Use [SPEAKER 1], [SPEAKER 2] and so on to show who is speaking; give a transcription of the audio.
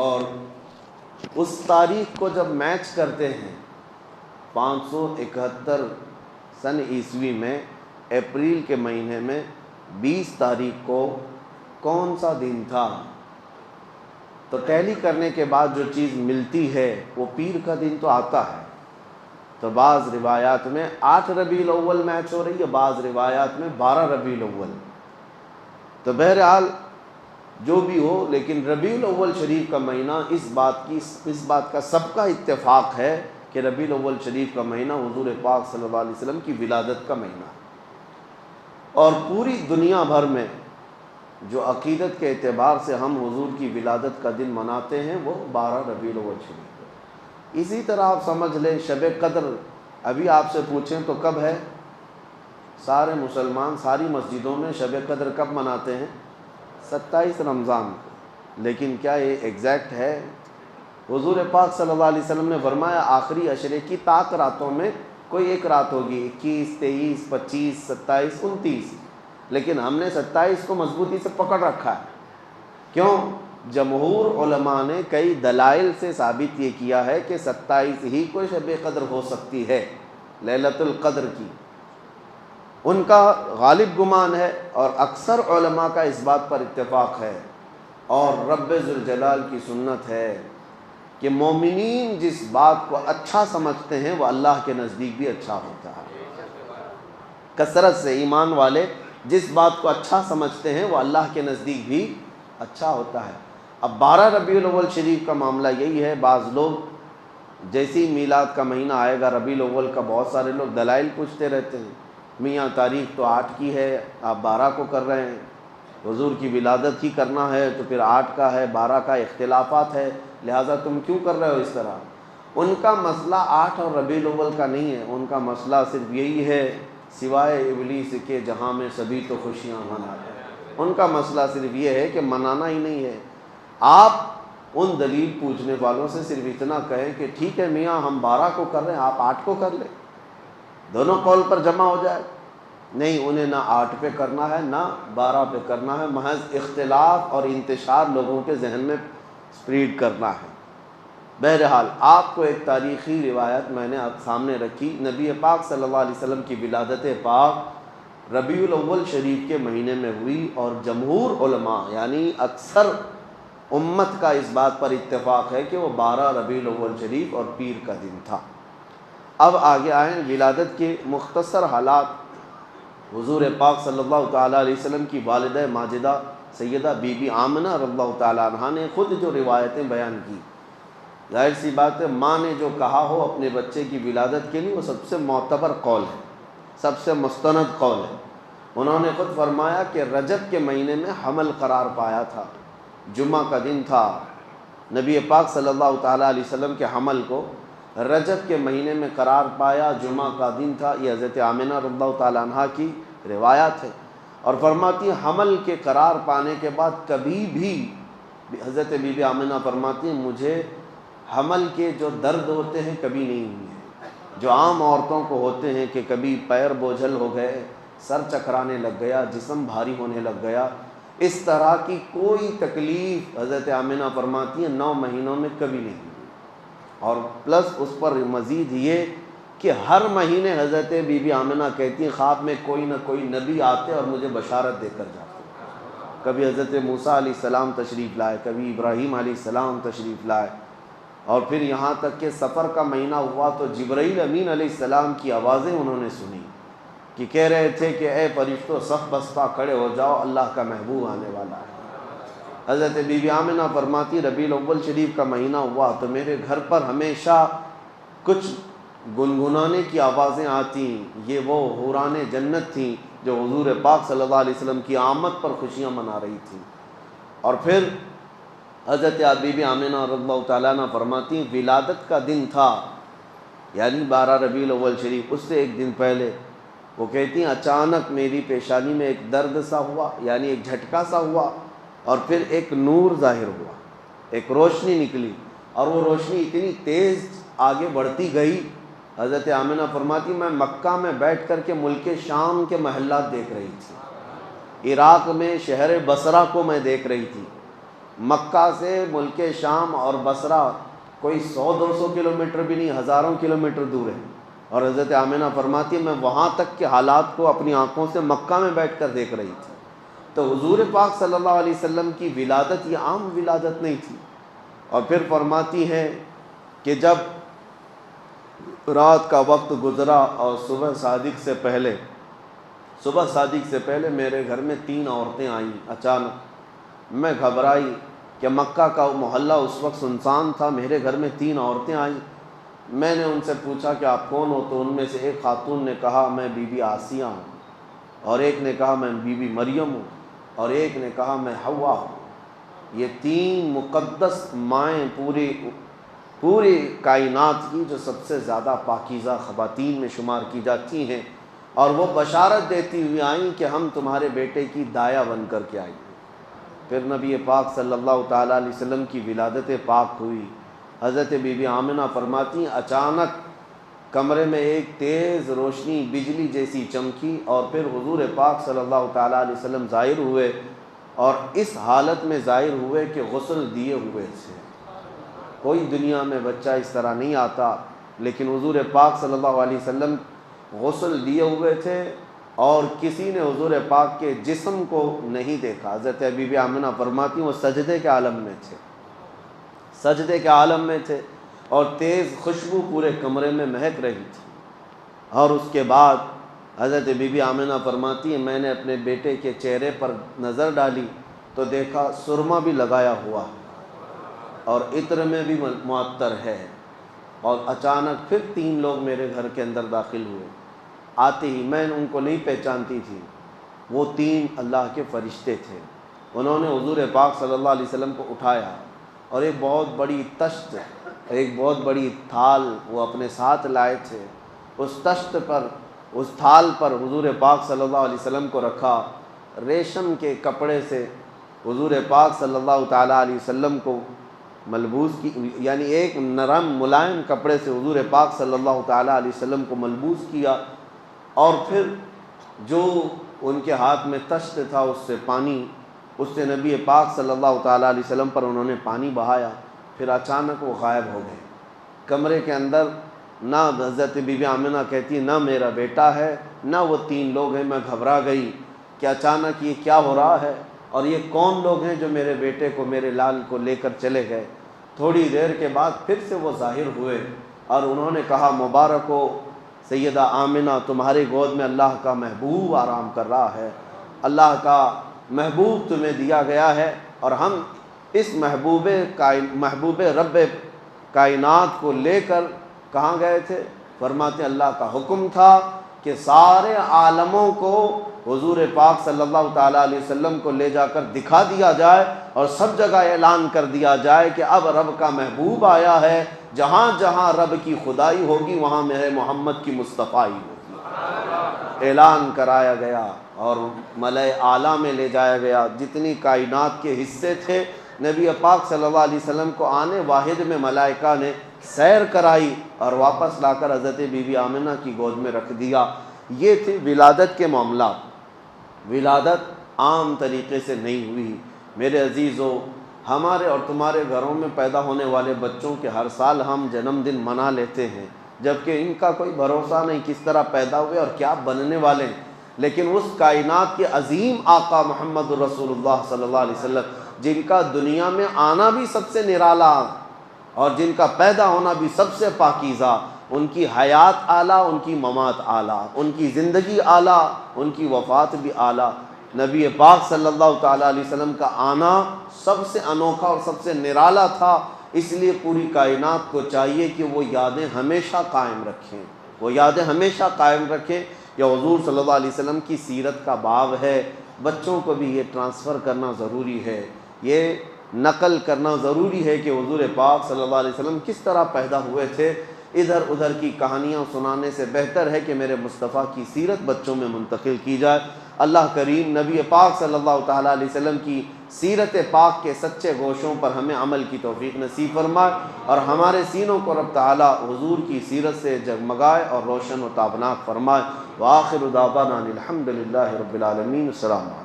[SPEAKER 1] اور اس تاریخ کو جب میچ کرتے ہیں 571 سن عیسوی میں اپریل کے مہینے میں 20 تاریخ کو کون سا دن تھا، تو ٹیلی کرنے کے بعد جو چیز ملتی ہے وہ پیر کا دن تو آتا ہے۔ تو بعض روایات میں 8 ربیع الاول میچ ہو رہی ہے، بعض روایات میں 12 ربیع الاول۔ تو بہرحال جو بھی ہو، لیکن ربیع الاول شریف کا مہینہ اس بات کا سب کا اتفاق ہے کہ ربیع الاول شریف کا مہینہ حضور پاک صلی اللہ علیہ وسلم کی ولادت کا مہینہ ہے، اور پوری دنیا بھر میں جو عقیدت کے اعتبار سے ہم حضور کی ولادت کا دن مناتے ہیں وہ 12 ربیع الاول شریف ہے۔ اسی طرح آپ سمجھ لیں شب قدر، ابھی آپ سے پوچھیں تو کب ہے؟ سارے مسلمان ساری مسجدوں میں شب قدر کب مناتے ہیں؟ 27 رمضان کو، لیکن کیا یہ ایگزیکٹ ہے؟ حضور پاک صلی اللہ علیہ وسلم نے فرمایا آخری عشرے کی طاق راتوں میں کوئی ایک رات ہوگی، 21، 23، 25، 27، 29، لیکن ہم نے 27 کو مضبوطی سے پکڑ رکھا ہے۔ کیوں؟ جمہور علماء نے کئی دلائل سے ثابت یہ کیا ہے کہ 27 ہی کو شب قدر ہو سکتی ہے، لیلۃ القدر کی، ان کا غالب گمان ہے، اور اکثر علماء کا اس بات پر اتفاق ہے، اور رب ذوالجلال کی سنت ہے کہ مومنین جس بات کو اچھا سمجھتے ہیں وہ اللہ کے نزدیک بھی اچھا ہوتا ہے۔ کثرت سے ایمان والے جس بات کو اچھا سمجھتے ہیں وہ اللہ کے نزدیک بھی اچھا ہوتا ہے۔ اب 12 ربیع الاول شریف کا معاملہ یہی ہے، بعض لوگ جیسی میلاد کا مہینہ آئے گا ربیع الاول کا، بہت سارے لوگ دلائل پوچھتے رہتے ہیں، میاں تاریخ تو 8 کی ہے، آپ 12 کو کر رہے ہیں، حضور کی ولادت ہی کرنا ہے تو پھر 8 کا ہے، 12 کا اختلافات ہے، لہٰذا تم کیوں کر رہے ہو اس طرح؟ ان کا مسئلہ 8 اور ربیع الاول کا نہیں ہے، ان کا مسئلہ صرف یہی ہے، سوائے ابلیس کے جہاں میں سبھی تو خوشیاں مناتے ہیں، ان کا مسئلہ صرف یہ ہے کہ منانا ہی نہیں ہے۔ آپ ان دلیل پوچھنے والوں سے صرف اتنا کہیں کہ ٹھیک ہے میاں ہم 12 کو کر رہے ہیں، آپ 8 کو کر لیں، دونوں قول پر جمع ہو جائے۔ نہیں، انہیں نہ 8 پہ کرنا ہے نہ 12 پہ کرنا ہے، محض اختلاف اور انتشار لوگوں کے ذہن میں سپریڈ کرنا ہے۔ بہرحال آپ کو ایک تاریخی روایت میں نے آپ سامنے رکھی، نبی پاک صلی اللہ علیہ وسلم کی ولادت پاک ربیع الاول شریف کے مہینے میں ہوئی، اور جمہور علماء یعنی اکثر امت کا اس بات پر اتفاق ہے کہ وہ 12 ربیع الاول شریف اور پیر کا دن تھا۔ اب آگے آئیں ولادت کے مختصر حالات۔ حضور پاک صلی اللہ تعالیٰ علیہ وسلم کی والدہ ماجدہ سیدہ بی بی آمنہ رضی اللہ تعالیٰ عنہا نے خود جو روایتیں بیان کی، ظاہر سی بات ہے ماں نے جو کہا ہو اپنے بچے کی ولادت کے لیے وہ سب سے معتبر قول ہے، سب سے مستند قول ہے۔ انہوں نے خود فرمایا کہ رجب کے مہینے میں حمل قرار پایا تھا، جمعہ کا دن تھا، نبی پاک صلی اللہ تعالیٰ علیہ وسلم کے حمل کو رجب کے مہینے میں قرار پایا، جمعہ کا دن تھا۔ یہ حضرت آمنہ رضی اللہ تعالیٰ عنہا کی روایات ہے، اور فرماتی ہیں حمل کے قرار پانے کے بعد کبھی بھی حضرت بی بی آمنہ فرماتی ہیں مجھے حمل کے جو درد ہوتے ہیں کبھی نہیں ہوئے، جو عام عورتوں کو ہوتے ہیں کہ کبھی پیر بوجھل ہو گئے، سر چکرانے لگ گیا، جسم بھاری ہونے لگ گیا، اس طرح کی کوئی تکلیف حضرت آمنہ فرماتی ہیں 9 مہینوں میں کبھی نہیں ہوئی۔ اور پلس اس پر مزید یہ کہ ہر مہینے حضرت بی بی آمنہ کہتی ہیں خواب میں کوئی نہ کوئی نبی آتے اور مجھے بشارت دے کر جاتے، کبھی حضرت موسیٰ علیہ السلام تشریف لائے، کبھی ابراہیم علیہ السلام تشریف لائے، اور پھر یہاں تک کہ سفر کا مہینہ ہوا تو جبرائیل امین علیہ السلام کی آوازیں انہوں نے سنی کہ کہہ رہے تھے کہ اے فرشتوں صف بستہ کھڑے ہو جاؤ، اللہ کا محبوب آنے والا ہے۔ حضرت بی بی آمنہ فرماتی ربیع الاول شریف کا مہینہ ہوا تو میرے گھر پر ہمیشہ کچھ گنگنانے کی آوازیں آتی، یہ وہ حوران جنت تھیں جو حضور پاک صلی اللہ علیہ وسلم کی آمد پر خوشیاں منا رہی تھیں۔ اور پھر حضرت بی بی آمنہ رضی اللہ تعالیٰ عنہ فرماتی ہیں ولادت کا دن تھا، یعنی 12 ربیع الاول شریف، اس سے ایک دن پہلے وہ کہتی ہیں اچانک میری پیشانی میں ایک درد سا ہوا، یعنی ایک جھٹکا سا ہوا، اور پھر ایک نور ظاہر ہوا، ایک روشنی نکلی، اور وہ روشنی اتنی تیز آگے بڑھتی گئی، حضرت آمنہ فرماتی میں مکہ میں بیٹھ کر کے ملک شام کے محلات دیکھ رہی تھی، عراق میں شہر بصرہ کو میں دیکھ رہی تھی، مکہ سے ملک شام اور بصرہ کوئی 100-200 کلومیٹر بھی نہیں، ہزاروں کلومیٹر دور ہے، اور حضرت آمنہ فرماتی ہے میں وہاں تک کے حالات کو اپنی آنکھوں سے مکہ میں بیٹھ کر دیکھ رہی تھی۔ تو حضور پاک صلی اللہ علیہ وسلم کی ولادت یہ عام ولادت نہیں تھی۔ اور پھر فرماتی ہیں کہ جب رات کا وقت گزرا اور صبح صادق سے پہلے میرے گھر میں 3 عورتیں آئیں اچانک۔ میں گھبرائی کہ مکہ کا محلہ اس وقت سنسان تھا، میرے گھر میں 3 عورتیں آئیں۔ میں نے ان سے پوچھا کہ آپ کون ہو؟ تو ان میں سے ایک خاتون نے کہا میں بی بی آسیہ ہوں، اور ایک نے کہا میں بی بی مریم ہوں، اور ایک نے کہا میں حوا ہوں۔ یہ 3 مقدس مائیں پوری کائنات کی جو سب سے زیادہ پاکیزہ خواتین میں شمار کی جاتی ہیں، اور وہ بشارت دیتی ہوئی آئیں کہ ہم تمہارے بیٹے کی دایا بن کر کے آئیں۔ پھر نبی پاک صلی اللہ تعالیٰ علیہ وسلم کی ولادت پاک ہوئی۔ حضرت بی بی آمنہ فرماتی ہیں اچانک کمرے میں ایک تیز روشنی بجلی جیسی چمکی، اور پھر حضور پاک صلی اللہ تعالیٰ علیہ وسلم ظاہر ہوئے، اور اس حالت میں ظاہر ہوئے کہ غسل دیے ہوئے تھے۔ کوئی دنیا میں بچہ اس طرح نہیں آتا، لیکن حضور پاک صلی اللہ علیہ وسلم غسل دیے ہوئے تھے، اور کسی نے حضور پاک کے جسم کو نہیں دیکھا۔ حضرت بی بی آمنہ فرماتی ہیں وہ سجدے کے عالم میں تھے، اور تیز خوشبو پورے کمرے میں مہک رہی تھی۔ اور اس کے بعد حضرت بی بی آمنہ فرماتی ہیں میں نے اپنے بیٹے کے چہرے پر نظر ڈالی تو دیکھا سرما بھی لگایا ہوا ہے اور عطر میں بھی معطر ہے۔ اور اچانک پھر 3 لوگ میرے گھر کے اندر داخل ہوئے۔ آتے ہی میں ان کو نہیں پہچانتی تھی، وہ 3 اللہ کے فرشتے تھے۔ انہوں نے حضور پاک صلی اللہ علیہ وسلم کو اٹھایا، اور ایک بہت بڑی تشت، ایک بہت بڑی تھال وہ اپنے ساتھ لائے تھے۔ اس تشت پر، اس تھال پر حضور پاک صلی اللہ علیہ وسلم کو رکھا۔ ریشم کے کپڑے سے حضور پاک صلی اللہ تعالیٰ علیہ وسلم کو ملبوس کی، یعنی ایک نرم ملائم کپڑے سے حضور پاک صلی اللہ تعالیٰ علیہ وسلم کو ملبوس کیا، اور پھر جو ان کے ہاتھ میں تشت تھا اس سے نبی پاک صلی اللہ تعالیٰ علیہ وسلم پر انہوں نے پانی بہایا۔ پھر اچانک وہ غائب ہو گئے کمرے کے اندر۔ نہ حضرت بی بی آمنہ کہتی نہ میرا بیٹا ہے نہ وہ 3 لوگ ہیں۔ میں گھبرا گئی کہ اچانک یہ کیا ہو رہا ہے، اور یہ کون لوگ ہیں جو میرے بیٹے کو، میرے لال کو لے کر چلے گئے۔ تھوڑی دیر کے بعد پھر سے وہ ظاہر ہوئے، اور انہوں نے کہا مبارک ہو سیدہ آمنہ، تمہارے گود میں اللہ کا محبوب آرام کر رہا ہے، اللہ کا محبوب تمہیں دیا گیا ہے۔ اور ہم اس محبوب رب کائنات کو لے کر کہاں گئے تھے؟ فرماتے ہیں اللہ کا حکم تھا کہ سارے عالموں کو حضور پاک صلی اللہ تعالیٰ علیہ وسلم کو لے جا کر دکھا دیا جائے، اور سب جگہ اعلان کر دیا جائے کہ اب رب کا محبوب آیا ہے، جہاں جہاں رب کی خدائی ہوگی وہاں میرے محمد کی مصطفائی ہوگی۔ اعلان کرایا گیا اور ملائے اعلیٰ میں لے جایا گیا۔ جتنی کائنات کے حصے تھے نبی پاک صلی اللہ علیہ وسلم کو آنے واحد میں ملائکہ نے سیر کرائی، اور واپس لا کر حضرت بی بی آمنہ کی گود میں رکھ دیا۔ یہ تھی ولادت کے معاملات۔ ولادت عام طریقے سے نہیں ہوئی۔ میرے عزیزو، ہمارے اور تمہارے گھروں میں پیدا ہونے والے بچوں کے ہر سال ہم جنم دن منا لیتے ہیں، جبکہ ان کا کوئی بھروسہ نہیں کس طرح پیدا ہوئے اور کیا بننے والے ہیں۔ لیکن اس کائنات کے عظیم آقا محمد رسول اللہ صلی اللہ علیہ وسلم، جن کا دنیا میں آنا بھی سب سے نرالا اور جن کا پیدا ہونا بھی سب سے پاکیزہ، ان کی حیات اعلیٰ، ان کی ممات اعلیٰ، ان کی زندگی اعلیٰ، ان کی وفات بھی اعلیٰ، نبی پاک صلی اللہ تعالیٰ علیہ وسلم کا آنا سب سے انوکھا اور سب سے نرالا تھا۔ اس لیے پوری کائنات کو چاہیے کہ وہ یادیں ہمیشہ قائم رکھیں، وہ یادیں ہمیشہ قائم رکھیں۔ یہ حضور صلی اللہ علیہ وسلم کی سیرت کا باب ہے، بچوں کو بھی یہ ٹرانسفر کرنا ضروری ہے، یہ نقل کرنا ضروری ہے کہ حضور پاک صلی اللہ علیہ وسلم کس طرح پیدا ہوئے تھے۔ ادھر ادھر کی کہانیاں سنانے سے بہتر ہے کہ میرے مصطفیٰ کی سیرت بچوں میں منتقل کی جائے۔ اللہ کریم نبی پاک صلی اللہ تعالیٰ علیہ وسلم کی سیرت پاک کے سچے گوشوں پر ہمیں عمل کی توفیق نصیب فرمائے، اور ہمارے سینوں کو رب تعالیٰ حضور کی سیرت سے جگمگائے اور روشن و تابناک فرمائے۔ وآخر دعوانا الحمد للہ رب العالمین۔ السلام علیکم۔